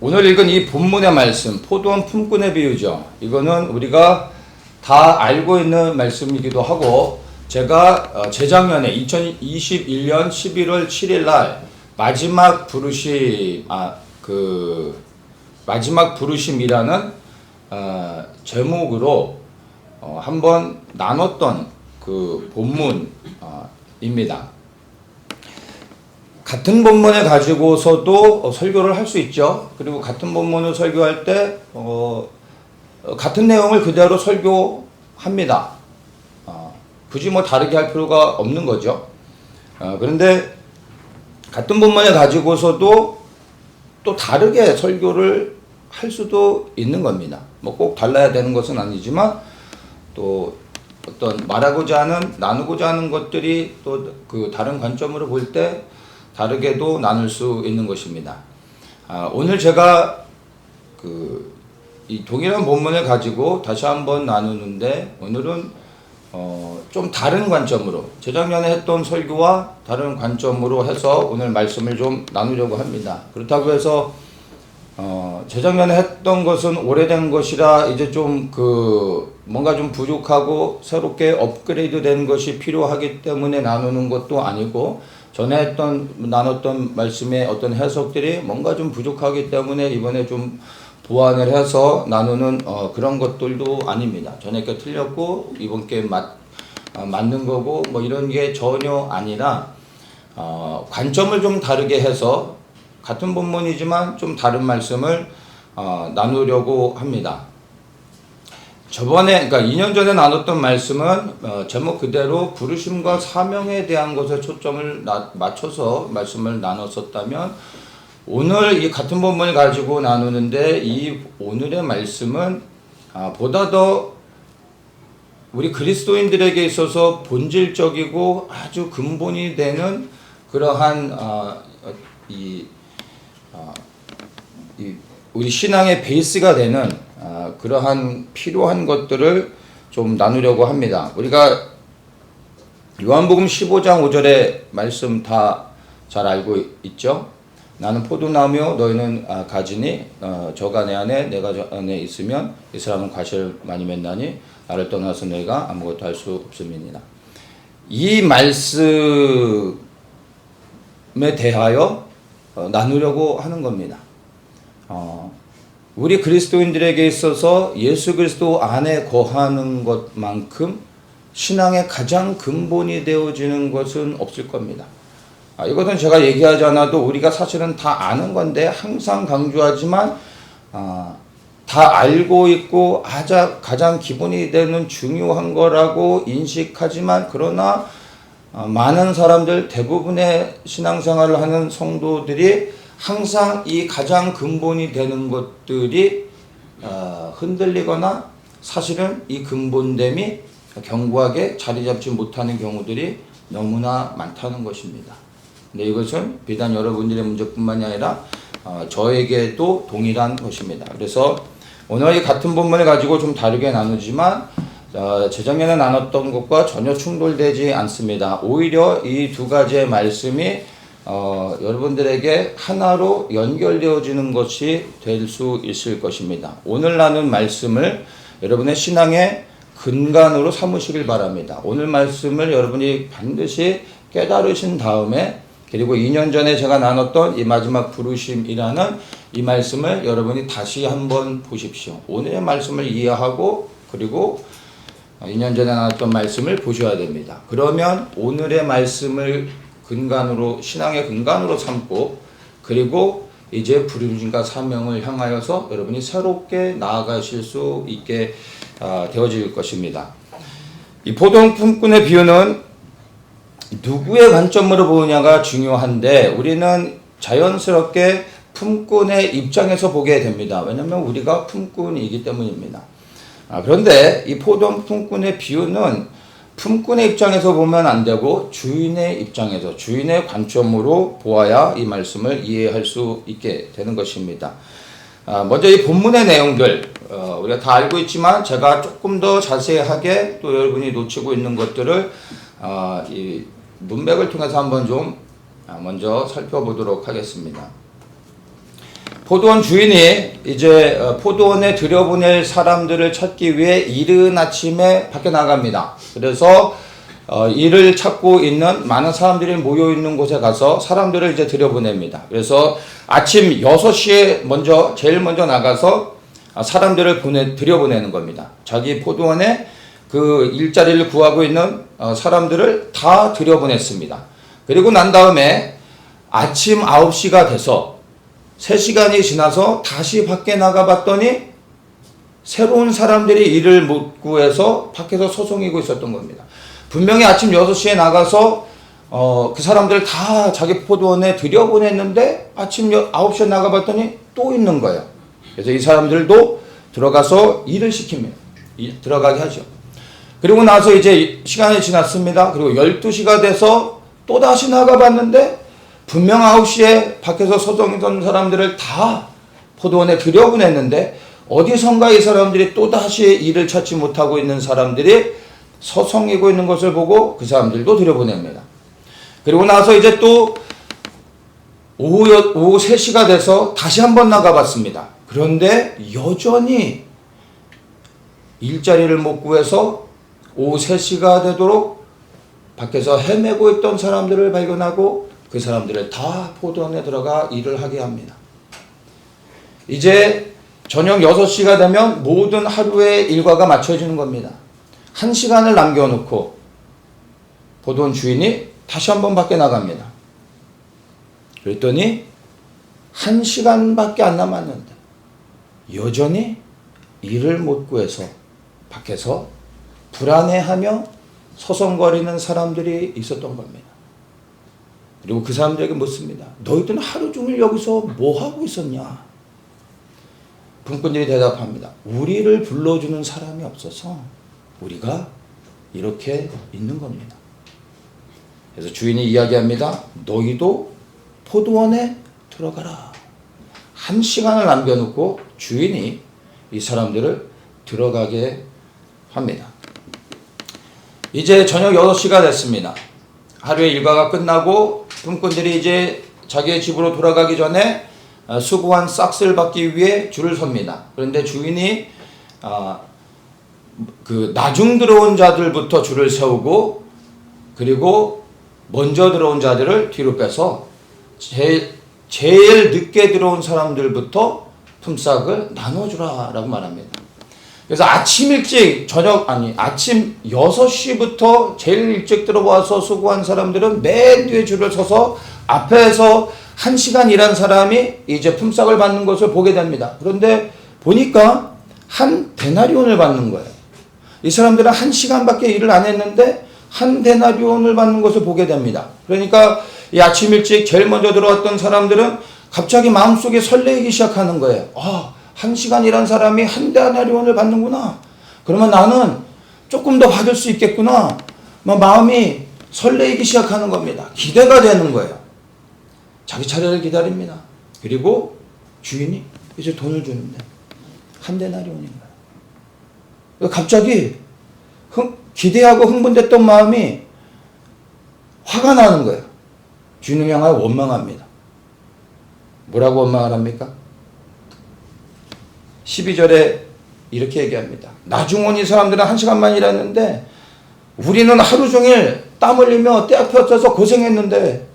오늘 읽은 이 본문의 말씀, 포도원 품꾼의 비유죠. 이거는 우리가 다 알고 있는 말씀이기도 하고, 제가 재작년에 2021년 11월 7일 날 마지막 부르심이라는 제목으로 한번 나눴던 그 본문입니다. 같은 본문을 가지고서도 설교를 할 수 있죠. 그리고 같은 본문을 설교할 때 같은 내용을 그대로 설교합니다. 굳이 뭐 다르게 할 필요가 없는 거죠. 그런데 같은 본문을 가지고서도 또 다르게 설교를 할 수도 있는 겁니다. 뭐 꼭 달라야 되는 것은 아니지만 또 어떤 나누고자 하는 것들이 또 그 다른 관점으로 볼 때 다르게도 나눌 수 있는 것입니다. 오늘 제가 이 동일한 본문을 가지고 다시 한번 나누는데, 오늘은 좀 다른 관점으로, 재작년에 했던 설교와 다른 관점으로 해서 오늘 말씀을 좀 나누려고 합니다. 그렇다고 해서 재작년에 했던 것은 오래된 것이라 이제 좀 뭔가 좀 부족하고 새롭게 업그레이드 된 것이 필요하기 때문에 나누는 것도 아니고, 전에 나눴던 말씀의 어떤 해석들이 뭔가 좀 부족하기 때문에 이번에 좀 보완을 해서 나누는 그런 것들도 아닙니다. 전에 게 틀렸고 이번 게 맞는 거고 뭐 이런 게 전혀 아니라, 관점을 좀 다르게 해서 같은 본문이지만 좀 다른 말씀을 나누려고 합니다. 그러니까 2년 전에 나눴던 말씀은 제목 그대로 부르심과 사명에 대한 것에 초점을 맞춰서 말씀을 나눴었다면, 오늘 이 같은 본문을 가지고 나누는데 이 오늘의 말씀은 보다 더 우리 그리스도인들에게 있어서 본질적이고 아주 근본이 되는 그러한 우리 신앙의 베이스가 되는 그러한 필요한 것들을 좀 나누려고 합니다. 우리가 요한복음 15장 5절의 말씀 다 잘 알고 있죠? 나는 포도나무요 너희는 가지니 저가 내 안에 내가 저 안에 있으면 이 사람은 과실을 많이 맺나니 나를 떠나서 너희가 아무것도 할 수 없음이니라. 이 말씀에 대하여 나누려고 하는 겁니다. 우리 그리스도인들에게 있어서 예수 그리스도 안에 거하는 것만큼 신앙의 가장 근본이 되어지는 것은 없을 겁니다. 이것은 제가 얘기하지 않아도 우리가 사실은 다 아는 건데, 항상 강조하지만 다 알고 있고 가장 기본이 되는 중요한 거라고 인식하지만, 그러나 많은 사람들, 대부분의 신앙생활을 하는 성도들이 항상 이 가장 근본이 되는 것들이 흔들리거나 사실은 이 근본됨이 견고하게 자리 잡지 못하는 경우들이 너무나 많다는 것입니다. 근데 이것은 비단 여러분들의 문제뿐만이 아니라 저에게도 동일한 것입니다. 그래서 오늘 이 같은 본문을 가지고 좀 다르게 나누지만 재작년에 나눴던 것과 전혀 충돌되지 않습니다. 오히려 이 두 가지의 말씀이 여러분들에게 하나로 연결되어지는 것이 될 수 있을 것입니다. 오늘 나눈 말씀을 여러분의 신앙의 근간으로 삼으시길 바랍니다. 오늘 말씀을 여러분이 반드시 깨달으신 다음에, 그리고 2년 전에 제가 나눴던 이 마지막 부르심이라는 이 말씀을 여러분이 다시 한번 보십시오. 오늘의 말씀을 이해하고, 그리고 2년 전에 나눴던 말씀을 보셔야 됩니다. 그러면 오늘의 말씀을 근간으로, 신앙의 근간으로 삼고, 그리고 이제 부르심과 사명을 향하여서 여러분이 새롭게 나아가실 수 있게 되어질 것입니다. 이 포도원 품꾼의 비유는 누구의 관점으로 보느냐가 중요한데, 우리는 자연스럽게 품꾼의 입장에서 보게 됩니다. 왜냐하면 우리가 품꾼이기 때문입니다. 그런데 이 포도원 품꾼의 비유는 품꾼의 입장에서 보면 안 되고 주인의 입장에서, 주인의 관점으로 보아야 이 말씀을 이해할 수 있게 되는 것입니다. 먼저 이 본문의 내용들 우리가 다 알고 있지만 제가 조금 더 자세하게 또 여러분이 놓치고 있는 것들을 이 문맥을 통해서 한번 좀 먼저 살펴보도록 하겠습니다. 포도원 주인이 이제 포도원에 들여보낼 사람들을 찾기 위해 이른 아침에 밖에 나갑니다. 그래서 이를 찾고 있는 많은 사람들이 모여 있는 곳에 가서 사람들을 이제 들여보냅니다. 그래서 아침 6시에 제일 먼저 나가서 사람들을 들여보내는 겁니다. 자기 포도원에 그 일자리를 구하고 있는 사람들을 다 들여보냈습니다. 그리고 난 다음에 아침 9시가 돼서 3시간이 지나서 다시 밖에 나가봤더니 새로운 사람들이 일을 못 구해서 밖에서 소송이고 있었던 겁니다. 분명히 아침 6시에 나가서 그 사람들을 다 자기 포도원에 들여보냈는데 아침 9시에 나가봤더니 또 있는 거예요. 그래서 이 사람들도 들어가서 일을 시킵니다. 들어가게 하죠. 그리고 나서 이제 시간이 지났습니다. 그리고 12시가 돼서 또다시 나가봤는데 분명 9시에 밖에서 소송이던 사람들을 다 포도원에 들여보냈는데 어디선가 이 사람들이 또다시 일을 찾지 못하고 있는 사람들이 서성이고 있는 것을 보고 그 사람들도 들여보냅니다. 그리고 나서 이제 또 오후 3시가 돼서 다시 한번 나가봤습니다. 그런데 여전히 일자리를 못 구해서 오후 3시가 되도록 밖에서 헤매고 있던 사람들을 발견하고 그 사람들을 다 포도원에 들어가 일을 하게 합니다. 이제 저녁 6시가 되면 모든 하루의 일과가 맞춰지는 겁니다. 1시간을 남겨놓고 포도원 주인이 다시 한번 밖에 나갑니다. 그랬더니 1시간밖에 안 남았는데 여전히 일을 못 구해서 밖에서 불안해하며 서성거리는 사람들이 있었던 겁니다. 그리고 그 사람들에게 묻습니다. 너희들은 하루 종일 여기서 뭐 하고 있었냐? 품꾼들이 대답합니다. 우리를 불러주는 사람이 없어서 우리가 이렇게 있는 겁니다. 그래서 주인이 이야기합니다. 너희도 포도원에 들어가라. 1시간을 남겨놓고 주인이 이 사람들을 들어가게 합니다. 이제 저녁 6시가 됐습니다. 하루의 일과가 끝나고 품꾼들이 이제 자기의 집으로 돌아가기 전에 수고한 싹스를 받기 위해 줄을 섭니다. 그런데 주인이 그 나중 들어온 자들부터 줄을 세우고 그리고 먼저 들어온 자들을 뒤로 빼서 제일 늦게 들어온 사람들부터 품삯을 나눠주라라고 말합니다. 그래서 아침 6시부터 제일 일찍 들어와서 수고한 사람들은 맨 뒤에 줄을 서서 앞에서 1시간 일한 사람이 이제 품삯을 받는 것을 보게 됩니다. 그런데 보니까 한 데나리온을 받는 거예요. 이 사람들은 1시간밖에 일을 안 했는데 한 데나리온을 받는 것을 보게 됩니다. 그러니까 이 아침 일찍 제일 먼저 들어왔던 사람들은 갑자기 마음속에 설레기 시작하는 거예요. 1시간 일한 사람이 한 데나리온을 받는구나. 그러면 나는 조금 더 받을 수 있겠구나. 마음이 설레기 시작하는 겁니다. 기대가 되는 거예요. 자기 차례를 기다립니다. 그리고 주인이 이제 돈을 주는데 한 데나리온인 거예요. 갑자기 기대하고 흥분됐던 마음이 화가 나는 거예요. 주인을 향하여 원망합니다. 뭐라고 원망을 합니까? 12절에 이렇게 얘기합니다. 나중은 이 사람들은 1시간만 일했는데 우리는 하루 종일 땀 흘리며 떼 앞에 서 고생했는데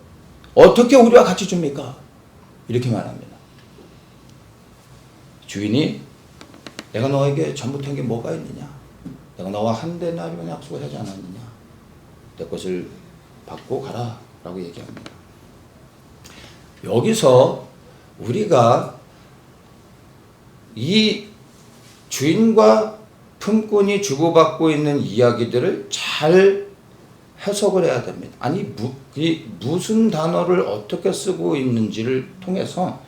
어떻게 우리와 같이 줍니까? 이렇게 말합니다. 주인이 내가 너에게 잘못한 게 뭐가 있느냐? 내가 너와 한 데나리온 약속을 하지 않았느냐? 내 것을 받고 가라 라고 얘기합니다. 여기서 우리가 이 주인과 품꾼이 주고받고 있는 이야기들을 잘 해석을 해야 됩니다. 아니 무슨 단어를 어떻게 쓰고 있는지를 통해서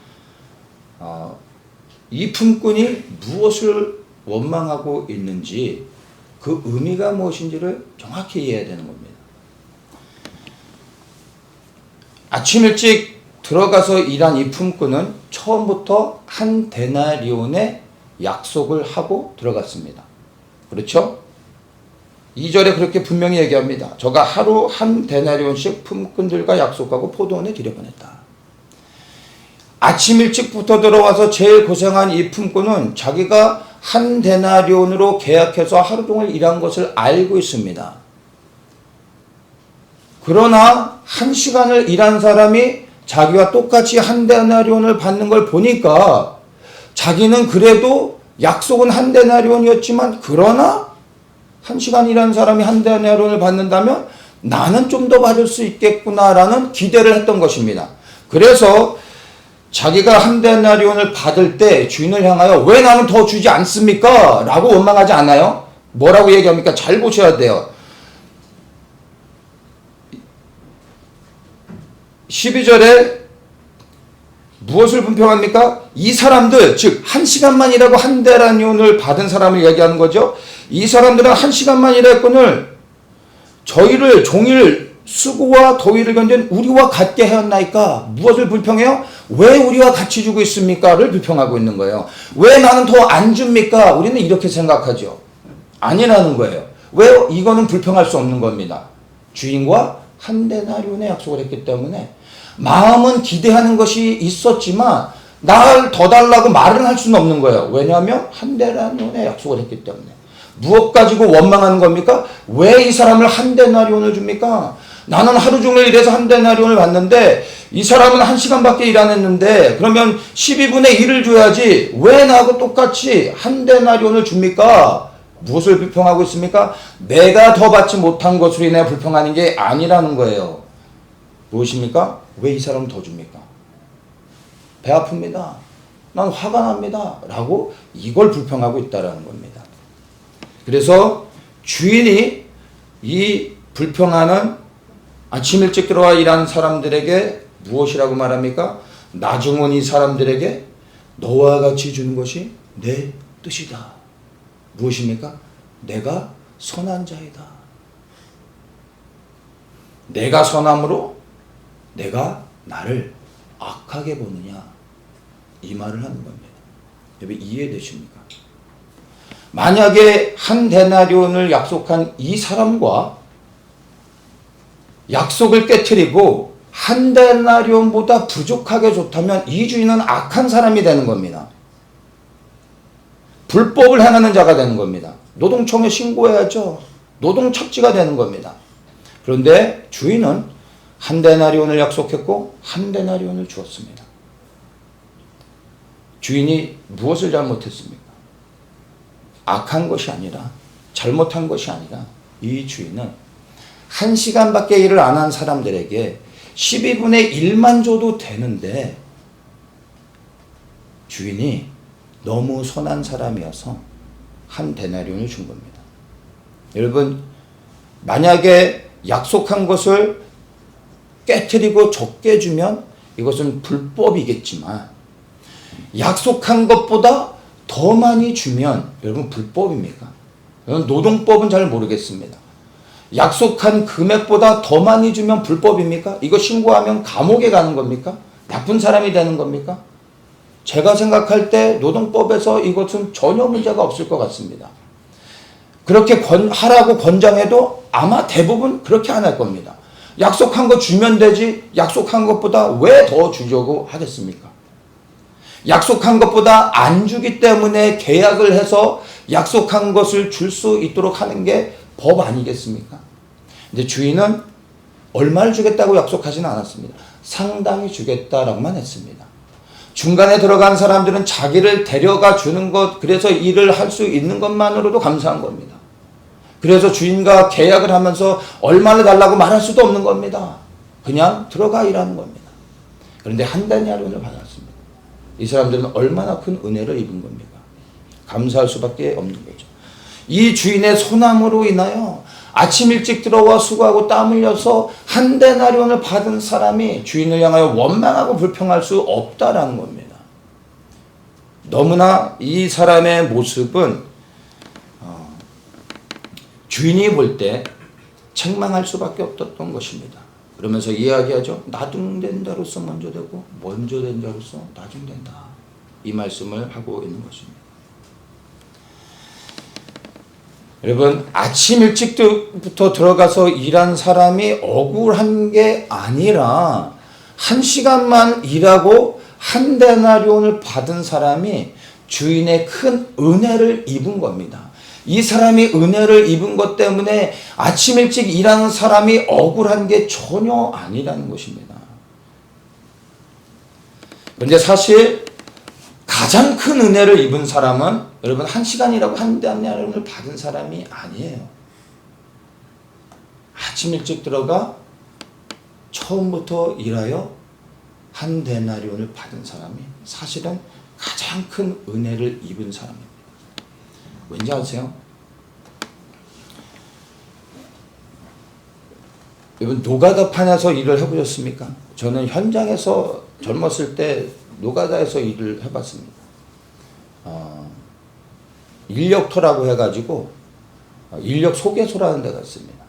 이 품꾼이 무엇을 원망하고 있는지 그 의미가 무엇인지를 정확히 이해해야 되는 겁니다. 아침 일찍 들어가서 일한 이 품꾼은 처음부터 한 데나리온의 약속을 하고 들어갔습니다. 그렇죠? 2절에 그렇게 분명히 얘기합니다. 저가 하루 한 데나리온씩 품꾼들과 약속하고 포도원에 들여보냈다. 아침 일찍부터 들어와서 제일 고생한 이 품꾼은 자기가 한 데나리온으로 계약해서 하루 종일 일한 것을 알고 있습니다. 그러나 한 시간을 일한 사람이 자기와 똑같이 한 데나리온을 받는 걸 보니까 자기는 그래도 약속은 한 데나리온이었지만 그러나 한 시간 일한 사람이 한 데나리온을 받는다면 나는 좀 더 받을 수 있겠구나라는 기대를 했던 것입니다. 그래서 자기가 한 데나리온을 받을 때 주인을 향하여 왜 나는 더 주지 않습니까? 라고 원망하지 않아요. 뭐라고 얘기합니까? 잘 보셔야 돼요. 12절에 무엇을 분평합니까? 이 사람들, 즉 한 시간만 일하고 한 데나리온을 받은 사람을 얘기하는 거죠. 이 사람들은 한 시간만 일했거늘 저희를 종일 수고와 더위를 견딘 우리와 같게 하였나이까? 무엇을 불평해요? 왜 우리와 같이 주고 있습니까?를 불평하고 있는 거예요. 왜 나는 더 안 줍니까? 우리는 이렇게 생각하죠. 아니라는 거예요. 왜? 이거는 불평할 수 없는 겁니다. 주인과 한 데나리온의 약속을 했기 때문에 마음은 기대하는 것이 있었지만 날 더 달라고 말은 할 수는 없는 거예요. 왜냐하면 한 데나리온의 약속을 했기 때문에. 무엇 가지고 원망하는 겁니까? 왜 이 사람을 한 데나리온을 줍니까? 나는 하루 종일 일해서 한 데나리온을 받는데 이 사람은 한 시간밖에 일 안 했는데 그러면 12분의 1을 줘야지 왜 나하고 똑같이 한 데나리온을 줍니까? 무엇을 불평하고 있습니까? 내가 더 받지 못한 것으로 인해 불평하는 게 아니라는 거예요. 무엇입니까? 왜 이 사람은 더 줍니까? 배 아픕니다. 난 화가 납니다. 라고 이걸 불평하고 있다는 겁니다. 그래서 주인이 이 불평하는 아침 일찍 들어와 일하는 사람들에게 무엇이라고 말합니까? 나중은 이 사람들에게 너와 같이 주는 것이 내 뜻이다. 무엇입니까? 내가 선한 자이다. 내가 선함으로 내가 나를 악하게 보느냐, 이 말을 하는 겁니다. 여러분 이해되십니까? 만약에 한 데나리온을 약속한 이 사람과 약속을 깨트리고 한 데나리온보다 부족하게 줬다면 이 주인은 악한 사람이 되는 겁니다. 불법을 행하는 자가 되는 겁니다. 노동청에 신고해야죠. 노동착취가 되는 겁니다. 그런데 주인은 한 데나리온을 약속했고 한 데나리온을 주었습니다. 주인이 무엇을 잘못했습니까? 악한 것이 아니라, 잘못한 것이 아니라 이 주인은 한 시간밖에 일을 안 한 사람들에게 12분의 1만 줘도 되는데 주인이 너무 선한 사람이어서 한 데나리온을 준 겁니다. 여러분, 만약에 약속한 것을 깨트리고 적게 주면 이것은 불법이겠지만 약속한 것보다 더 많이 주면 여러분 불법입니까? 여러분 노동법은 잘 모르겠습니다. 약속한 금액보다 더 많이 주면 불법입니까? 이거 신고하면 감옥에 가는 겁니까? 나쁜 사람이 되는 겁니까? 제가 생각할 때 노동법에서 이것은 전혀 문제가 없을 것 같습니다. 그렇게 하라고 권장해도 아마 대부분 그렇게 안 할 겁니다. 약속한 거 주면 되지 약속한 것보다 왜 더 주려고 하겠습니까? 약속한 것보다 안 주기 때문에 계약을 해서 약속한 것을 줄 수 있도록 하는 게 법 아니겠습니까? 근데 주인은 얼마를 주겠다고 약속하지는 않았습니다. 상당히 주겠다라고만 했습니다. 중간에 들어간 사람들은 자기를 데려가 주는 것, 그래서 일을 할 수 있는 것만으로도 감사한 겁니다. 그래서 주인과 계약을 하면서 얼마를 달라고 말할 수도 없는 겁니다. 그냥 들어가 일하는 겁니다. 그런데 한 데나리온을 받았습니다. 이 사람들은 얼마나 큰 은혜를 입은 겁니까? 감사할 수밖에 없는 거죠. 이 주인의 선함으로 인하여 아침 일찍 들어와 수고하고 땀 흘려서 한 데나리온을 받은 사람이 주인을 향하여 원망하고 불평할 수 없다라는 겁니다. 너무나 이 사람의 모습은 주인이 볼 때 책망할 수밖에 없었던 것입니다. 그러면서 이야기하죠. 나중된 자로서 먼저 되고 먼저 된 자로서 나중된다. 이 말씀을 하고 있는 것입니다. 여러분 아침 일찍부터 들어가서 일한 사람이 억울한 게 아니라 한 시간만 일하고 한 데나리온을 받은 사람이 주인의 큰 은혜를 입은 겁니다. 이 사람이 은혜를 입은 것 때문에 아침 일찍 일하는 사람이 억울한 게 전혀 아니라는 것입니다. 그런데 사실 가장 큰 은혜를 입은 사람은 여러분 1시간이라고 한 데나리온을 받은 사람이 아니에요. 아침 일찍 들어가 처음부터 일하여 한 데나리온을 받은 사람이 사실은 가장 큰 은혜를 입은 사람입니다. 왠지 아세요? 여러분 노가다판에서 일을 해보셨습니까? 저는 현장에서 젊었을 때 노가다에서 일을 해봤습니다. 인력토라고 해가지고 인력 소개소라는 데가 있습니다.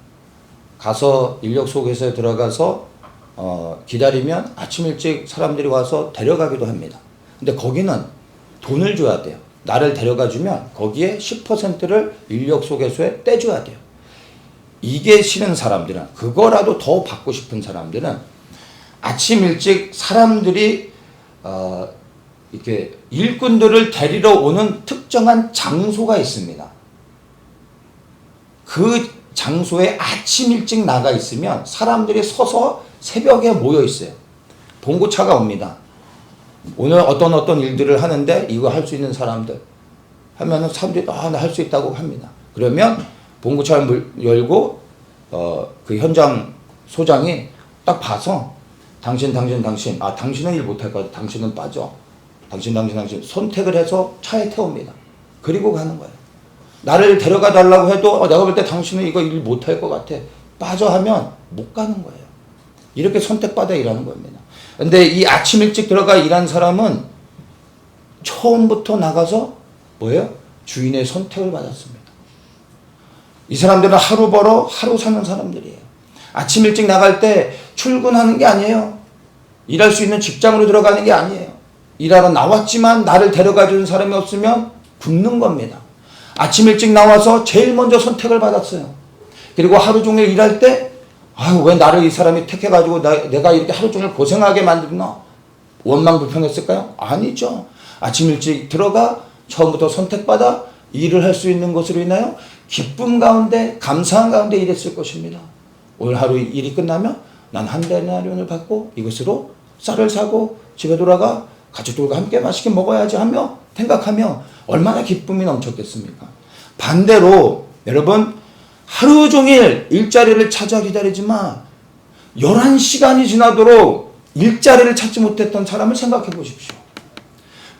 가서 인력 소개소에 들어가서 기다리면 아침 일찍 사람들이 와서 데려가기도 합니다. 근데 거기는 돈을 줘야 돼요. 나를 데려가 주면 거기에 10%를 인력 소개소에 떼줘야 돼요. 이게 싫은 사람들은, 그거라도 더 받고 싶은 사람들은 아침 일찍 사람들이 이렇게 일꾼들을 데리러 오는 특정한 장소가 있습니다. 그 장소에 아침 일찍 나가 있으면 사람들이 서서 새벽에 모여 있어요. 봉고차가 옵니다. 오늘 어떤 일들을 하는데 이거 할 수 있는 사람들 하면은 사람들이 나 할 수 있다고 합니다. 그러면 봉고차를 열고 그 현장 소장이 딱 봐서 당신은 일 못할 것 같아. 당신은 빠져. 당신 선택을 해서 차에 태웁니다. 그리고 가는 거예요. 나를 데려가 달라고 해도 내가 볼 때 당신은 이거 일 못할 것 같아. 빠져 하면 못 가는 거예요. 이렇게 선택받아 일하는 겁니다. 근데 이 아침 일찍 들어가 일한 사람은 처음부터 나가서 뭐예요? 주인의 선택을 받았습니다. 이 사람들은 하루 벌어 하루 사는 사람들이에요. 아침 일찍 나갈 때 출근하는 게 아니에요. 일할 수 있는 직장으로 들어가는 게 아니에요. 일하러 나왔지만 나를 데려가 주는 사람이 없으면 굶는 겁니다. 아침 일찍 나와서 제일 먼저 선택을 받았어요. 그리고 하루 종일 일할 때 왜 나를 이 사람이 택해가지고 내가 이렇게 하루 종일 고생하게 만들나? 원망 불평했을까요? 아니죠. 아침 일찍 들어가 처음부터 선택받아 일을 할 수 있는 것으로 인하여 기쁨 가운데 감사한 가운데 일했을 것입니다. 오늘 하루 일이 끝나면 난 한 데나리온을 받고 이것으로 쌀을 사고 집에 돌아가 가족들과 함께 맛있게 먹어야지 하며 생각하며 얼마나 기쁨이 넘쳤겠습니까? 반대로 여러분 하루 종일 일자리를 찾아 기다리지만 11시간이 지나도록 일자리를 찾지 못했던 사람을 생각해 보십시오.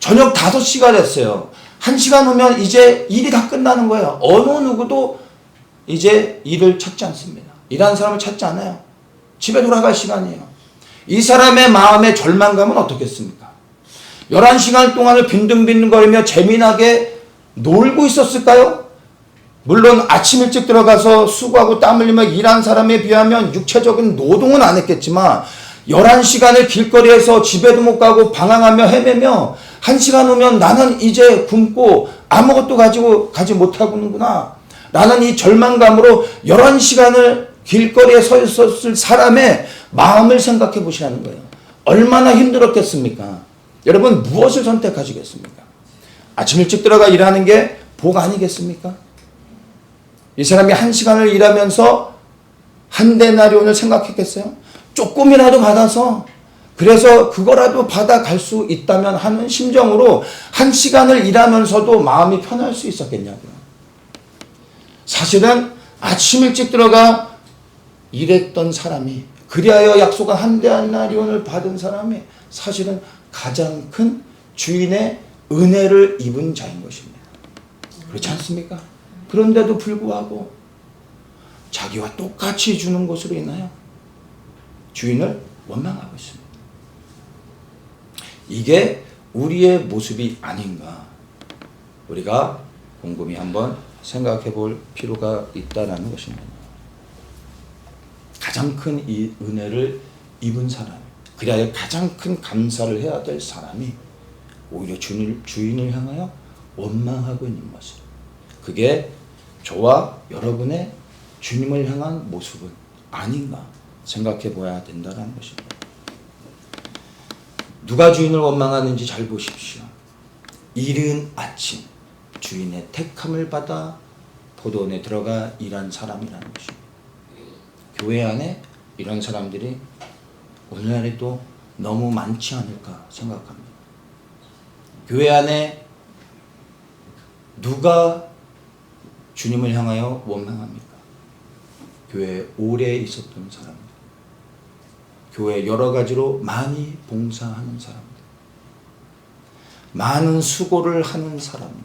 저녁 5시가 됐어요. 1시간 후면 이제 일이 다 끝나는 거예요. 어느 누구도 이제 일을 찾지 않습니다. 일하는 사람을 찾지 않아요. 집에 돌아갈 시간이에요. 이 사람의 마음의 절망감은 어떻겠습니까? 11시간 동안을 빈둥빈둥거리며 재미나게 놀고 있었을까요? 물론 아침 일찍 들어가서 수고하고 땀 흘리며 일한 사람에 비하면 육체적인 노동은 안 했겠지만 11시간을 길거리에서 집에도 못 가고 방황하며 헤매며 1시간 후면 나는 이제 굶고 아무것도 가지 못하고는구나 라는 이 절망감으로 11시간을 길거리에 서 있었을 사람의 마음을 생각해 보시라는 거예요. 얼마나 힘들었겠습니까? 여러분 무엇을 선택하시겠습니까? 아침 일찍 들어가 일하는 게 복 아니겠습니까? 이 사람이 1시간을 일하면서 한 데나리온을 생각했겠어요? 조금이라도 받아서 그래서 그거라도 받아갈 수 있다면 하는 심정으로 1시간을 일하면서도 마음이 편할 수 있었겠냐고요. 사실은 아침 일찍 들어가 일했던 사람이 그리하여 약속한 한 데나리온을 받은 사람이 사실은 가장 큰 주인의 은혜를 입은 자인 것입니다. 그렇지 않습니까? 그런데도 불구하고 자기와 똑같이 주는 것으로 인하여 주인을 원망하고 있습니다. 이게 우리의 모습이 아닌가 우리가 곰곰이 한번 생각해 볼 필요가 있다는 것입니다. 가장 큰 이 은혜를 입은 사람, 그래야 가장 큰 감사를 해야 될 사람이 오히려 주인을 향하여 원망하고 있는 모습. 그게 저와 여러분의 주님을 향한 모습은 아닌가 생각해 봐야 된다는 것입니다. 누가 주인을 원망하는지 잘 보십시오. 이른 아침 주인의 택함을 받아 포도원에 들어가 일한 사람이라는 것입니다. 교회 안에 이런 사람들이 오늘날에도 너무 많지 않을까 생각합니다. 교회 안에 누가 주님을 향하여 원망합니까? 교회에 오래 있었던 사람들, 교회 여러 가지로 많이 봉사하는 사람들, 많은 수고를 하는 사람들,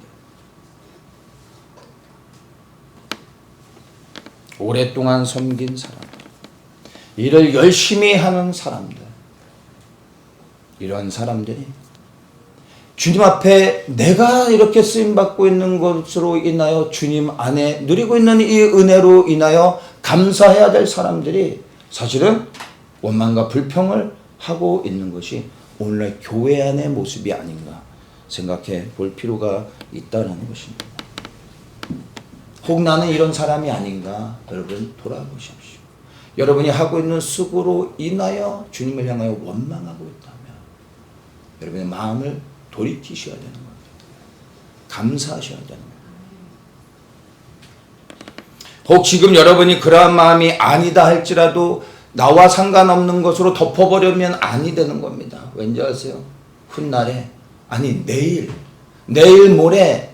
오랫동안 섬긴 사람들, 일을 열심히 하는 사람들, 이런 사람들이 주님 앞에 내가 이렇게 쓰임받고 있는 것으로 인하여 주님 안에 누리고 있는 이 은혜로 인하여 감사해야 될 사람들이 사실은 원망과 불평을 하고 있는 것이 오늘날 교회 안의 모습이 아닌가 생각해 볼 필요가 있다는 것입니다. 혹 나는 이런 사람이 아닌가 여러분 돌아보십시오. 여러분이 하고 있는 수고로 인하여 주님을 향하여 원망하고 있다면 여러분의 마음을 돌이키셔야 되는 겁니다. 감사하셔야 되는 겁니다. 혹 지금 여러분이 그러한 마음이 아니다 할지라도 나와 상관없는 것으로 덮어버리면 아니 되는 겁니다. 왠지 아세요? 훗날에 아니 내일 모레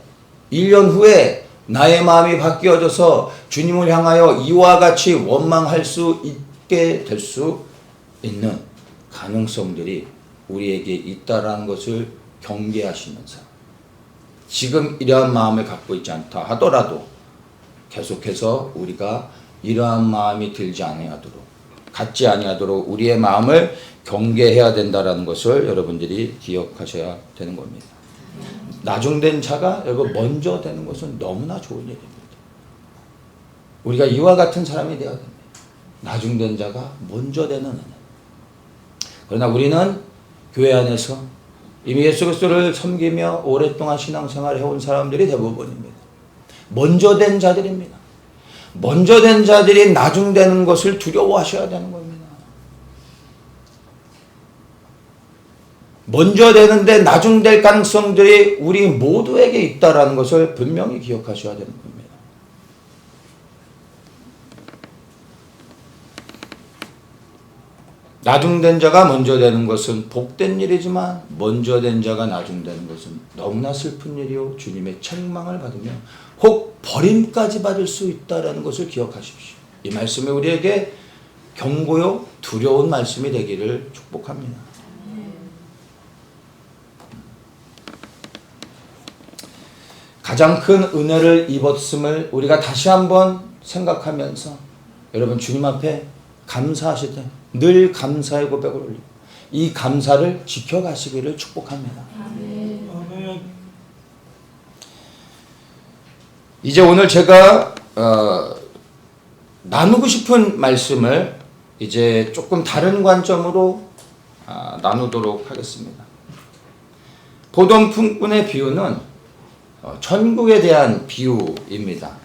1년 후에 나의 마음이 바뀌어져서 주님을 향하여 이와 같이 원망할 수 있게 될 수 있는 가능성들이 우리에게 있다라는 것을 경계하시면서 지금 이러한 마음을 갖고 있지 않다 하더라도 계속해서 우리가 이러한 마음이 들지 아니하도록 갖지 아니하도록 우리의 마음을 경계해야 된다라는 것을 여러분들이 기억하셔야 되는 겁니다. 나중된 자가 여러분 먼저 되는 것은 너무나 좋은 일입니다. 우리가 이와 같은 사람이 되어야 됩니다. 나중된 자가 먼저 되는 은혜. 그러나 우리는 교회 안에서 이미 예수 그리스도를 섬기며 오랫동안 신앙생활을 해온 사람들이 대부분입니다. 먼저 된 자들입니다. 먼저 된 자들이 나중되는 것을 두려워하셔야 되는 겁니다. 먼저 되는데 나중될 가능성들이 우리 모두에게 있다라는 것을 분명히 기억하셔야 되는 겁니다. 나중된 자가 먼저 되는 것은 복된 일이지만 먼저 된 자가 나중되는 것은 너무나 슬픈 일이요 주님의 책망을 받으며 혹 버림까지 받을 수 있다는 것을 기억하십시오. 이 말씀이 우리에게 경고요 두려운 말씀이 되기를 축복합니다. 가장 큰 은혜를 입었음을 우리가 다시 한번 생각하면서 여러분 주님 앞에 감사하실 때 늘 감사의 고백을 올리고 이 감사를 지켜가시기를 축복합니다. 아멘. 이제 오늘 제가 나누고 싶은 말씀을 이제 조금 다른 관점으로 나누도록 하겠습니다. 포도원 품꾼의 비유는 천국에 대한 비유입니다.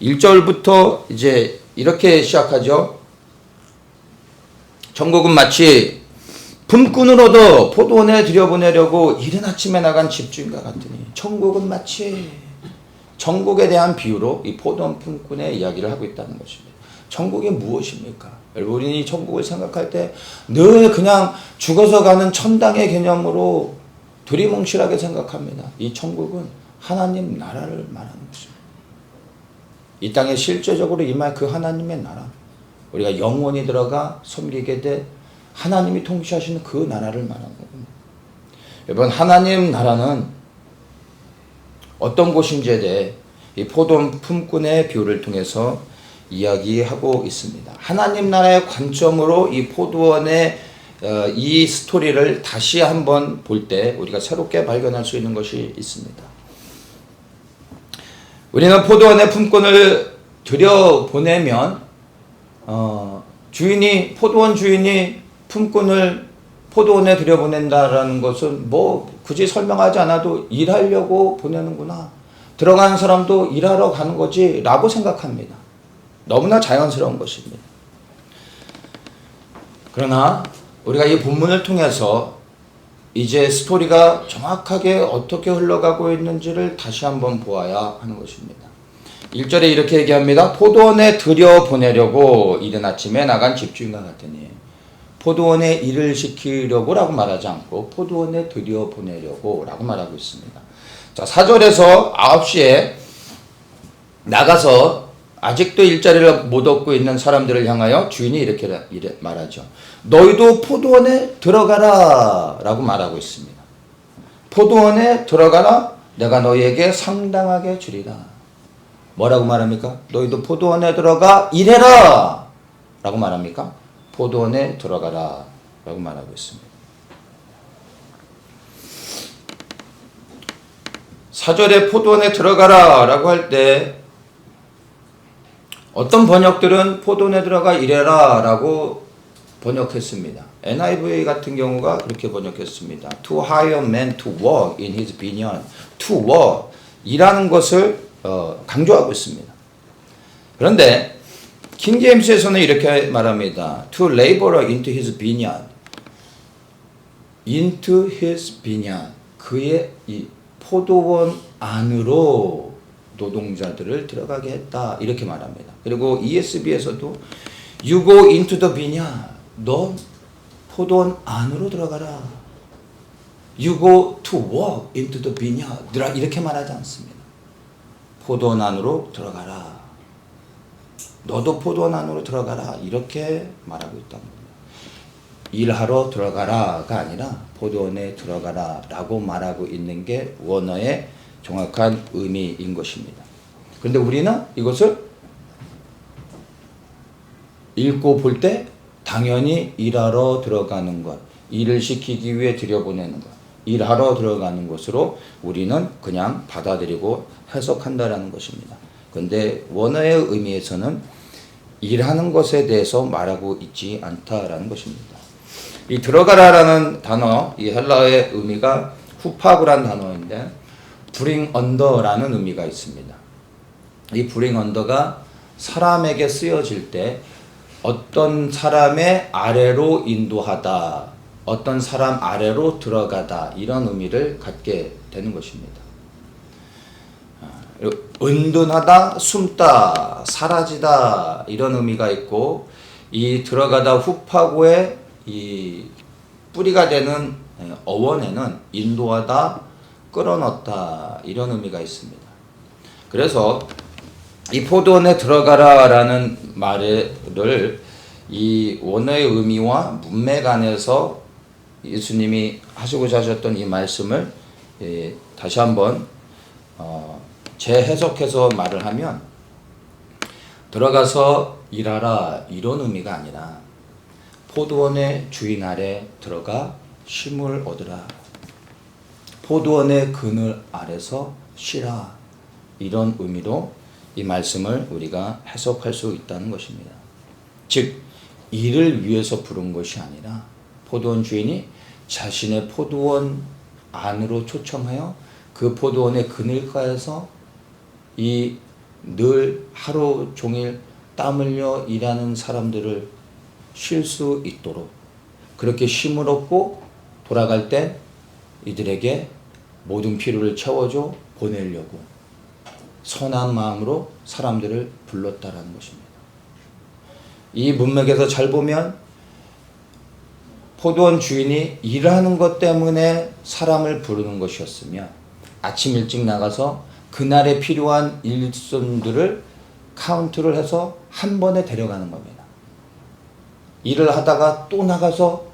1절부터 이제 이렇게 시작하죠. 천국은 마치 품꾼으로도 포도원에 들여보내려고 이른 아침에 나간 집주인과 같으니 천국은 마치 천국에 대한 비유로 이 포도원 품꾼의 이야기를 하고 있다는 것입니다. 천국이 무엇입니까? 여러분 우리는 이 천국을 생각할 때 늘 그냥 죽어서 가는 천당의 개념으로 두리뭉실하게 생각합니다. 이 천국은 하나님 나라를 말하는 것입니다. 이 땅에 실제적으로 임할 그 하나님의 나라, 우리가 영원히 들어가 섬기게 돼 하나님이 통치하시는 그 나라를 말하는 겁니다. 여러분 하나님 나라는 어떤 곳인지에 대해 이 포도원 품꾼의 비유를 통해서 이야기하고 있습니다. 하나님 나라의 관점으로 이 포도원의 이 스토리를 다시 한번 볼 때 우리가 새롭게 발견할 수 있는 것이 있습니다. 우리는 포도원의 품꾼을 들여보내면 포도원 주인이 품꾼을 포도원에 들여보낸다라는 것은 뭐 굳이 설명하지 않아도 일하려고 보내는구나. 들어가는 사람도 일하러 가는 거지 라고 생각합니다. 너무나 자연스러운 것입니다. 그러나 우리가 이 본문을 통해서 이제 스토리가 정확하게 어떻게 흘러가고 있는지를 다시 한번 보아야 하는 것입니다. 1절에 이렇게 얘기합니다. 포도원에 들여보내려고 이른 아침에 나간 집주인과 같으니, 포도원에 일을 시키려고 라고 말하지 않고 포도원에 들여보내려고 라고 말하고 있습니다. 자, 4절에서 9시에 나가서 아직도 일자리를 못 얻고 있는 사람들을 향하여 주인이 이렇게 말하죠. 너희도 포도원에 들어가라 라고 말하고 있습니다. 포도원에 들어가라, 내가 너희에게 상당하게 주리라. 뭐라고 말합니까? 너희도 포도원에 들어가 일해라 라고 말합니까? 포도원에 들어가라 라고 말하고 있습니다. 4절에 포도원에 들어가라 라고 할 때 어떤 번역들은 포도원에 들어가 일해라 라고 번역했습니다. NIV 같은 경우가 그렇게 번역했습니다. To hire men to work in his vineyard. To work, 일하는 것을 강조하고 있습니다. 그런데 킹 제임스에서는 이렇게 말합니다. To labor into his vineyard. Into his vineyard. 그의 이 포도원 안으로 노동자들을 들어가게 했다. 이렇게 말합니다. 그리고 ESB에서도 You go into the vineyard. 너 포도원 안으로 들어가라. You go to walk into the vineyard. 이렇게 말하지 않습니다. 포도원 안으로 들어가라. 너도 포도원 안으로 들어가라. 이렇게 말하고 있다는 겁니다. 일하러 들어가라가 아니라 포도원에 들어가라 라고 말하고 있는 게 원어의 정확한 의미인 것입니다. 그런데 우리는 이것을 읽고 볼 때 당연히 일하러 들어가는 것, 일을 시키기 위해 들여보내는 것, 일하러 들어가는 것으로 우리는 그냥 받아들이고 해석한다라는 것입니다. 그런데 원어의 의미에서는 일하는 것에 대해서 말하고 있지 않다라는 것입니다. 이 들어가라라는 단어, 이 헬라어의 의미가 후파브란 단어인데 bring under라는 의미가 있습니다. 이 bring under가 사람에게 쓰여질 때 어떤 사람의 아래로 인도하다, 어떤 사람 아래로 들어가다, 이런 의미를 갖게 되는 것입니다. 은둔하다, 숨다, 사라지다, 이런 의미가 있고, 이 들어가다 후파고의 이 뿌리가 되는 어원에는 인도하다, 끌어넣다, 이런 의미가 있습니다. 그래서 이 포도원에 들어가라라는 말을 이 원어의 의미와 문맥 안에서 예수님이 하시고자 하셨던 이 말씀을 다시 한번 재해석해서 말을 하면, 들어가서 일하라 이런 의미가 아니라 포도원의 주인 아래 들어가 쉼을 얻으라, 포도원의 그늘 아래서 쉬라, 이런 의미로 이 말씀을 우리가 해석할 수 있다는 것입니다. 즉 일을 위해서 부른 것이 아니라 포도원 주인이 자신의 포도원 안으로 초청하여 그 포도원의 그늘가에서 이 늘 하루 종일 땀 흘려 일하는 사람들을 쉴 수 있도록, 그렇게 쉼을 얻고 돌아갈 때 이들에게 모든 필요를 채워줘 보내려고 선한 마음으로 사람들을 불렀다라는 것입니다. 이 문맥에서 잘 보면 포도원 주인이 일하는 것 때문에 사람을 부르는 것이었으면 아침 일찍 나가서 그날에 필요한 일손들을 카운트를 해서 한 번에 데려가는 겁니다. 일을 하다가 또 나가서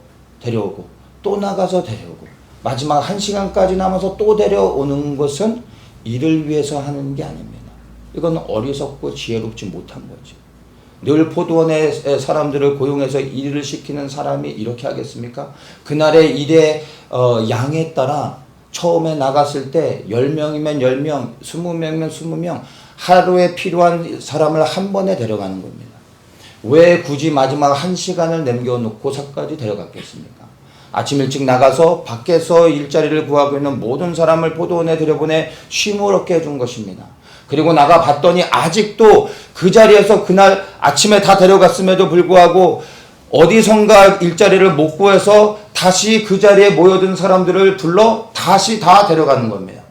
데려오고 또 나가서 데려오고 마지막 1시간까지 남아서 또 데려오는 것은 일을 위해서 하는 게 아닙니다. 이건 어리석고 지혜롭지 못한 거지. 늘 포도원의 사람들을 고용해서 일을 시키는 사람이 이렇게 하겠습니까? 그날의 일의 양에 따라 처음에 나갔을 때 10명이면 10명, 20명이면 20명, 하루에 필요한 사람을 한 번에 데려가는 겁니다. 왜 굳이 마지막 1시간을 남겨놓고서까지 데려갔겠습니까? 아침 일찍 나가서 밖에서 일자리를 구하고 있는 모든 사람을 포도원에 들여보내 쉼을 얻게 해준 것입니다. 그리고 나가 봤더니 아직도 그 자리에서 그날 아침에 다 데려갔음에도 불구하고 어디선가 일자리를 못 구해서 다시 그 자리에 모여든 사람들을 불러 다시 다 데려가는 겁니다.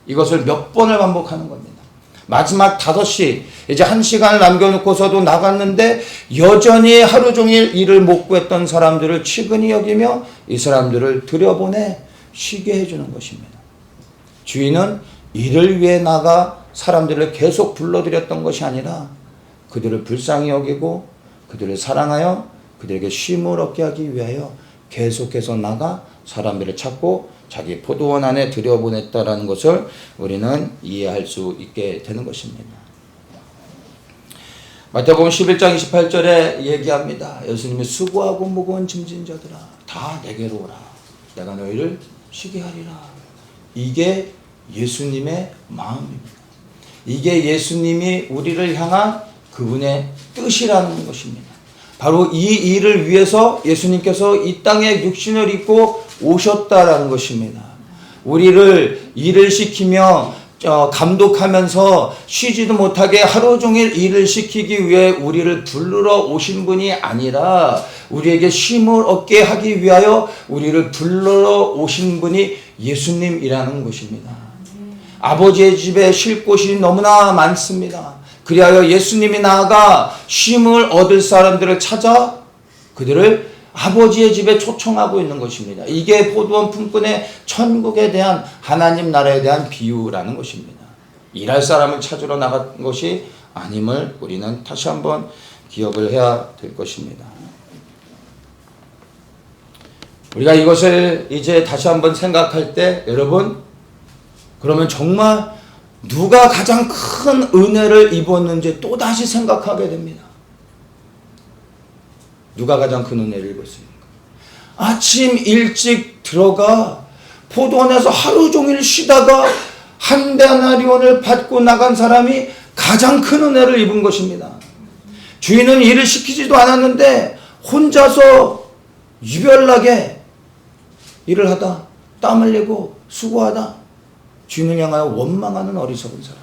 이것을 몇 번을 반복하는 겁니다. 마지막 5시, 이제 1시간을 남겨놓고서도 나갔는데 여전히 하루 종일 일을 못 구했던 사람들을 측은히 여기며 이 사람들을 들여보내 쉬게 해주는 것입니다. 주인은 이를 위해 나가 사람들을 계속 불러들였던 것이 아니라 그들을 불쌍히 여기고 그들을 사랑하여 그들에게 쉼을 얻게 하기 위하여 계속해서 나가 사람들을 찾고 자기 포도원 안에 들여보냈다라는 것을 우리는 이해할 수 있게 되는 것입니다. 마태복음 11장 28절에 얘기합니다. 예수님이 수고하고 무거운 짐진 자들아 다 내게로 오라. 내가 너희를 쉬게 하리라. 이게 예수님의 마음입니다. 이게 예수님이 우리를 향한 그분의 뜻이라는 것입니다. 바로 이 일을 위해서 예수님께서 이 땅에 육신을 입고 오셨다라는 것입니다. 우리를 일을 시키며 감독하면서 쉬지도 못하게 하루 종일 일을 시키기 위해 우리를 부르러 오신 분이 아니라 우리에게 쉼을 얻게 하기 위하여 우리를 불러 오신 분이 예수님이라는 것입니다. 아버지의 집에 쉴 곳이 너무나 많습니다. 그리하여 예수님이 나아가 쉼을 얻을 사람들을 찾아 그들을 아버지의 집에 초청하고 있는 것입니다. 이게 포도원 품꾼의 천국에 대한 하나님 나라에 대한 비유라는 것입니다. 일할 사람을 찾으러 나간 것이 아님을 우리는 다시 한번 기억을 해야 될 것입니다. 우리가 이것을 이제 다시 한번 생각할 때 여러분 그러면 정말 누가 가장 큰 은혜를 입었는지 또다시 생각하게 됩니다. 누가 가장 큰 은혜를 입었습니까? 아침 일찍 들어가 포도원에서 하루 종일 쉬다가 한 데나리온을 받고 나간 사람이 가장 큰 은혜를 입은 것입니다. 주인은 일을 시키지도 않았는데 혼자서 유별나게 일을 하다 땀 흘리고 수고하다 주인을 향하여 원망하는 어리석은 사람.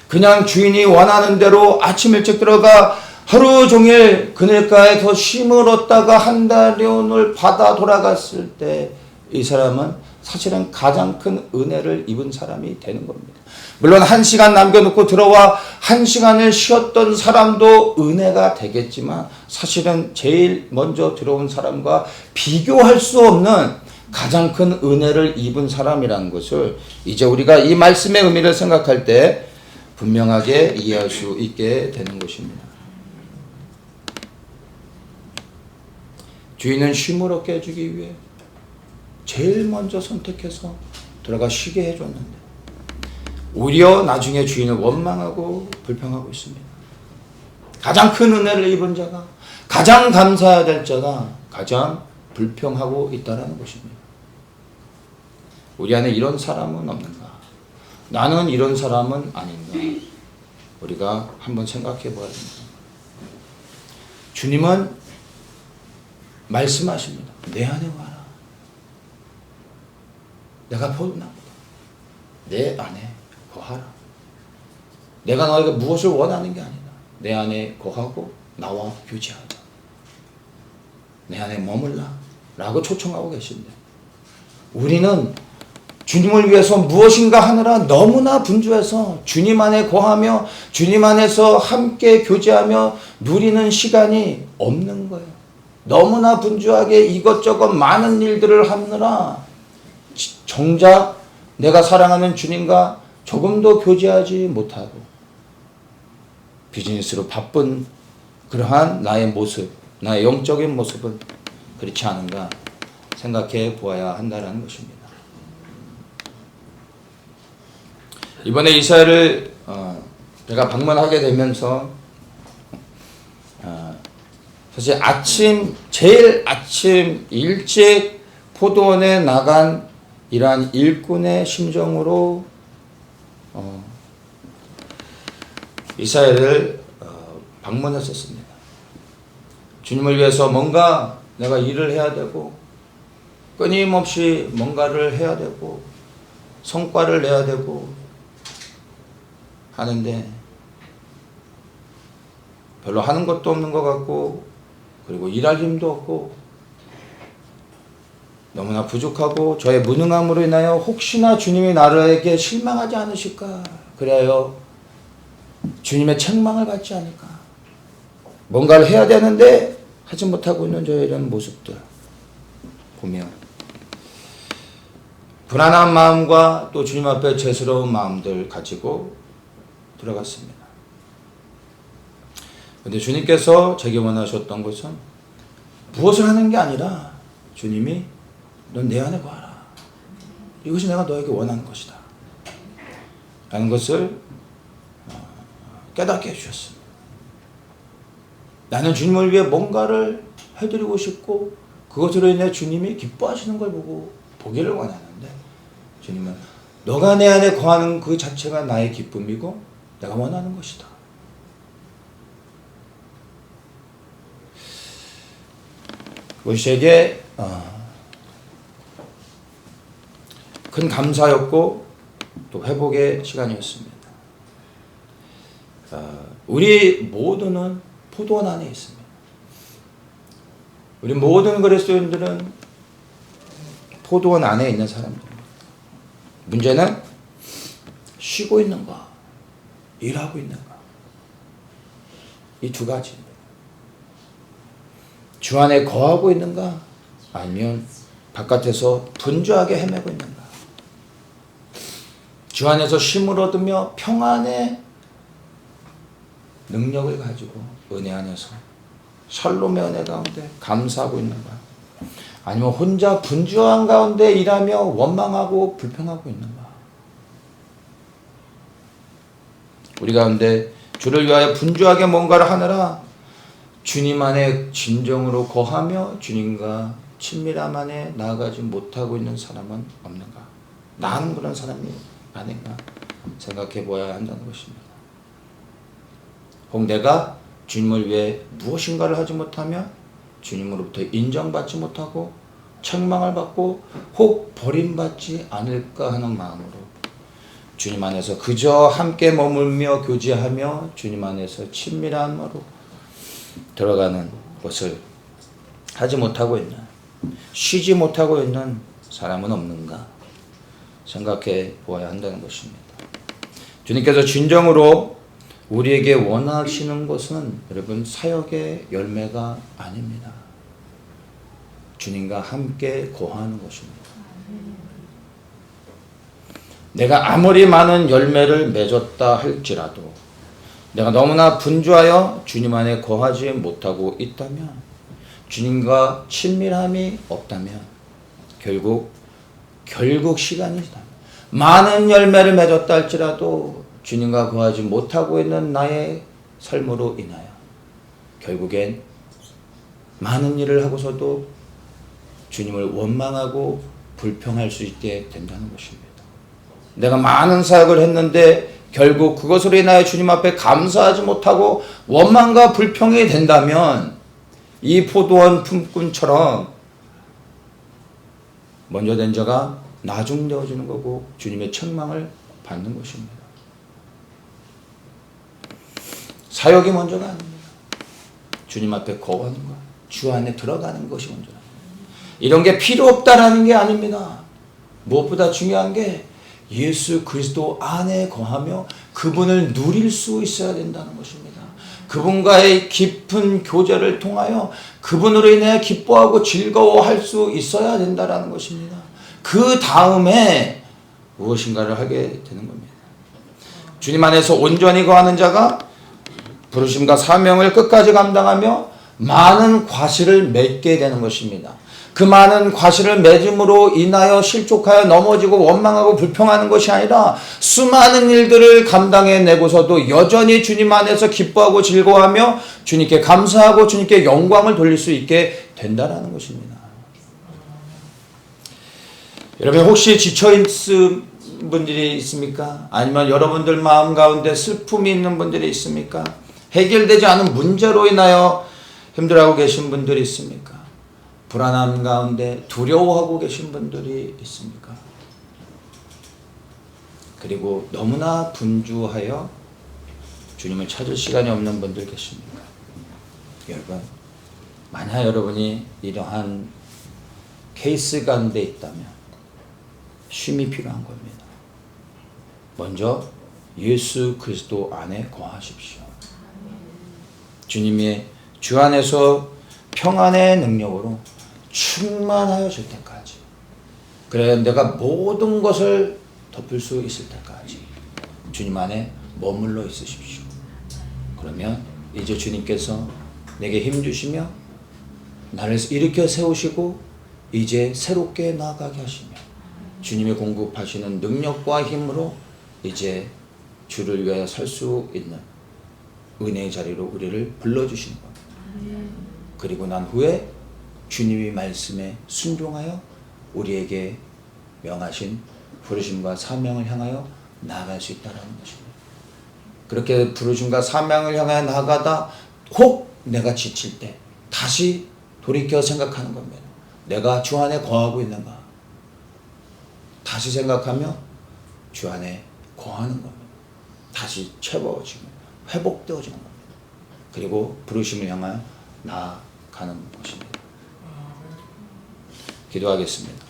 그냥 주인이 원하는 대로 아침 일찍 들어가 하루 종일 그늘가에서 쉼을 얻다가 한 달ion을 받아 돌아갔을 때 이 사람은 사실은 가장 큰 은혜를 입은 사람이 되는 겁니다. 물론 1시간 남겨놓고 들어와 1시간을 쉬었던 사람도 은혜가 되겠지만 사실은 제일 먼저 들어온 사람과 비교할 수 없는 가장 큰 은혜를 입은 사람이라는 것을 이제 우리가 이 말씀의 의미를 생각할 때 분명하게 이해할 수 있게 되는 것입니다. 주인은 쉼을 얻게 해주기 위해 제일 먼저 선택해서 들어가 쉬게 해줬는데 오히려 나중에 주인을 원망하고 불평하고 있습니다. 가장 큰 은혜를 입은 자가 가장 감사해야 될 자가 가장 불평하고 있다는 것입니다. 우리 안에 이런 사람은 없는가? 나는 이런 사람은 아닌가? 우리가 한번 생각해 봐야 됩니다. 주님은 말씀하십니다. 내 안에 와라. 내가 포도나무다. 내 안에 거하라. 내가 너에게 무엇을 원하는 게 아니다. 내 안에 거하고 나와 교제하자. 내 안에 머물라. 라고 초청하고 계신데 우리는 주님을 위해서 무엇인가 하느라 너무나 분주해서 주님 안에 거하며 주님 안에서 함께 교제하며 누리는 시간이 없는 거예요. 너무나 분주하게 이것저것 많은 일들을 하느라 정작 내가 사랑하는 주님과 조금도 교제하지 못하고 비즈니스로 바쁜 그러한 나의 모습, 나의 영적인 모습은 그렇지 않은가 생각해 보아야 한다는 것입니다. 이번에 이스라엘을 제가 방문하게 되면서 사실 제일 아침 일찍 포도원에 나간 이러한 일꾼의 심정으로 이스라엘을 방문했었습니다. 주님을 위해서 뭔가 내가 일을 해야 되고 끊임없이 뭔가를 해야 되고 성과를 내야 되고 하는데 별로 하는 것도 없는 것 같고 그리고 일할 힘도 없고 너무나 부족하고 저의 무능함으로 인하여 혹시나 주님이 나에게 실망하지 않으실까, 그래요 주님의 책망을 받지 않을까, 뭔가를 해야 되는데 하지 못하고 있는 저의 이런 모습들 보면 불안한 마음과 또 주님 앞에 죄스러운 마음들 가지고 들어갔습니다. 그런데 주님께서 제게 원하셨던 것은 무엇을 하는 게 아니라, 주님이 넌 내 안에 거하라, 이것이 내가 너에게 원하는 것이다 라는 것을 깨닫게 해주셨습니다. 나는 주님을 위해 뭔가를 해드리고 싶고 그것으로 인해 주님이 기뻐하시는 걸 보기를 원하는데, 주님은 너가 내 안에 거하는 그 자체가 나의 기쁨이고 내가 원하는 것이다. 그것이 제게 큰 감사였고 또 회복의 시간이었습니다. 우리 모두는 포도원 안에 있습니다. 우리 모든 그리스도인들은 포도원 안에 있는 사람들입니다. 문제는 쉬고 있는가, 일하고 있는가, 이 두 가지입니다. 주 안에 거하고 있는가, 아니면 바깥에서 분주하게 헤매고 있는가. 주 안에서 쉼을 얻으며 평안의 능력을 가지고 은혜 안에서 샬롬의 은혜 가운데 감사하고 있는가, 아니면 혼자 분주한 가운데 일하며 원망하고 불평하고 있는가. 우리 가운데 주를 위하여 분주하게 뭔가를 하느라 주님 안에 진정으로 거하며 주님과 친밀함 안에 나아가지 못하고 있는 사람은 없는가. 나는 그런 사람이 아닌가 생각해 보아야 한다는 것입니다. 혹 내가 주님을 위해 무엇인가를 하지 못하면 주님으로부터 인정받지 못하고 책망을 받고 혹 버림받지 않을까 하는 마음으로 주님 안에서 그저 함께 머물며 교제하며 주님 안에서 친밀함으로 들어가는 것을 하지 못하고 있는, 쉬지 못하고 있는 사람은 없는가 생각해 보아야 한다는 것입니다. 주님께서 진정으로 우리에게 원하시는 것은 여러분 사역의 열매가 아닙니다. 주님과 함께 거하는 것입니다. 내가 아무리 많은 열매를 맺었다 할지라도 내가 너무나 분주하여 주님 안에 거하지 못하고 있다면, 주님과 친밀함이 없다면 결국 시간이 지나면 많은 열매를 맺었다 할지라도 주님과 거하지 못하고 있는 나의 삶으로 인하여 결국엔 많은 일을 하고서도 주님을 원망하고 불평할 수 있게 된다는 것입니다. 내가 많은 사역을 했는데 결국 그것으로 인하여 주님 앞에 감사하지 못하고 원망과 불평이 된다면 이 포도원 품꾼처럼 먼저 된 자가 나중되어지는 거고 주님의 책망을 받는 것입니다. 사역이 먼저가 아닙니다. 주님 앞에 거하는 것, 주 안에 들어가는 것이 먼저랍니다. 이런 게 필요 없다라는 게 아닙니다. 무엇보다 중요한 게 예수 그리스도 안에 거하며 그분을 누릴 수 있어야 된다는 것입니다. 그분과의 깊은 교제를 통하여 그분으로 인해 기뻐하고 즐거워할 수 있어야 된다는 것입니다. 그 다음에 무엇인가를 하게 되는 겁니다. 주님 안에서 온전히 거하는 자가 부르심과 사명을 끝까지 감당하며 많은 과실을 맺게 되는 것입니다. 그 많은 과실을 맺음으로 인하여 실족하여 넘어지고 원망하고 불평하는 것이 아니라 수많은 일들을 감당해내고서도 여전히 주님 안에서 기뻐하고 즐거워하며 주님께 감사하고 주님께 영광을 돌릴 수 있게 된다는 것입니다. 여러분 혹시 지쳐있는 분들이 있습니까? 아니면 여러분들 마음 가운데 슬픔이 있는 분들이 있습니까? 해결되지 않은 문제로 인하여 힘들어하고 계신 분들이 있습니까? 불안함 가운데 두려워하고 계신 분들이 있습니까? 그리고 너무나 분주하여 주님을 찾을 시간이 없는 분들 계십니까? 여러분, 만약 여러분이 이러한 케이스가 안 돼 있다면 쉼이 필요한 겁니다. 먼저 예수 그리스도 안에 거하십시오. 주님의 주 안에서 평안의 능력으로 충만하여질 때까지, 그래 내가 모든 것을 덮을 수 있을 때까지 주님 안에 머물러 있으십시오. 그러면 이제 주님께서 내게 힘 주시며 나를 일으켜 세우시고 이제 새롭게 나아가게 하시며 주님이 공급하시는 능력과 힘으로 이제 주를 위하여 설 수 있는 은혜의 자리로 우리를 불러주시는 겁니다. 그리고 난 후에 주님이 말씀에 순종하여 우리에게 명하신 부르심과 사명을 향하여 나아갈 수 있다는 것입니다. 그렇게 부르심과 사명을 향하여 나아가다 혹 내가 지칠 때 다시 돌이켜 생각하는 겁니다. 내가 주 안에 거하고 있는가? 다시 생각하며 주 안에 거하는 겁니다. 다시 채워지고 회복되어지는 겁니다. 그리고 부르심을 향하여 나아가는 것입니다. 기도하겠습니다.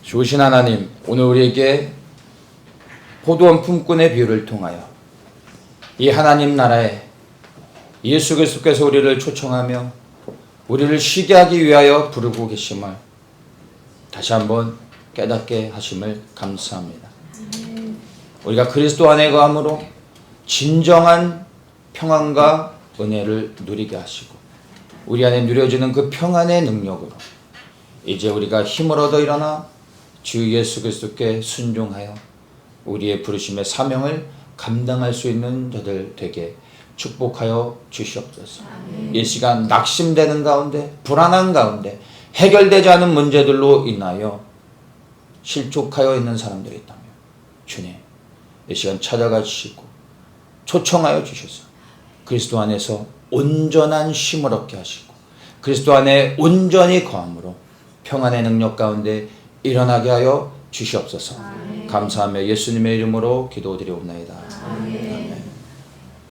좋으신 하나님, 오늘 우리에게 포도원 품꾼의 비유를 통하여 이 하나님 나라에 예수 그리스도께서 우리를 초청하며 우리를 쉬게 하기 위하여 부르고 계심을 다시 한번 깨닫게 하심을 감사합니다. 우리가 그리스도 안에 거함으로 진정한 평안과 은혜를 누리게 하시고 우리 안에 누려지는 그 평안의 능력으로 이제 우리가 힘을 얻어 일어나 주 예수 그리스도께 순종하여 우리의 부르심의 사명을 감당할 수 있는 자들 되게 축복하여 주시옵소서. 이 시간 낙심되는 가운데, 불안한 가운데, 해결되지 않은 문제들로 인하여 실족하여 있는 사람들이 있다면 주님, 이 시간 찾아가 주시고 초청하여 주셔서 그리스도 안에서 온전한 쉼을 얻게 하시고 그리스도 안에 온전히 거함으로 평안의 능력 가운데 일어나게 하여 주시옵소서. 감사하며 예수님의 이름으로 기도드리옵나이다.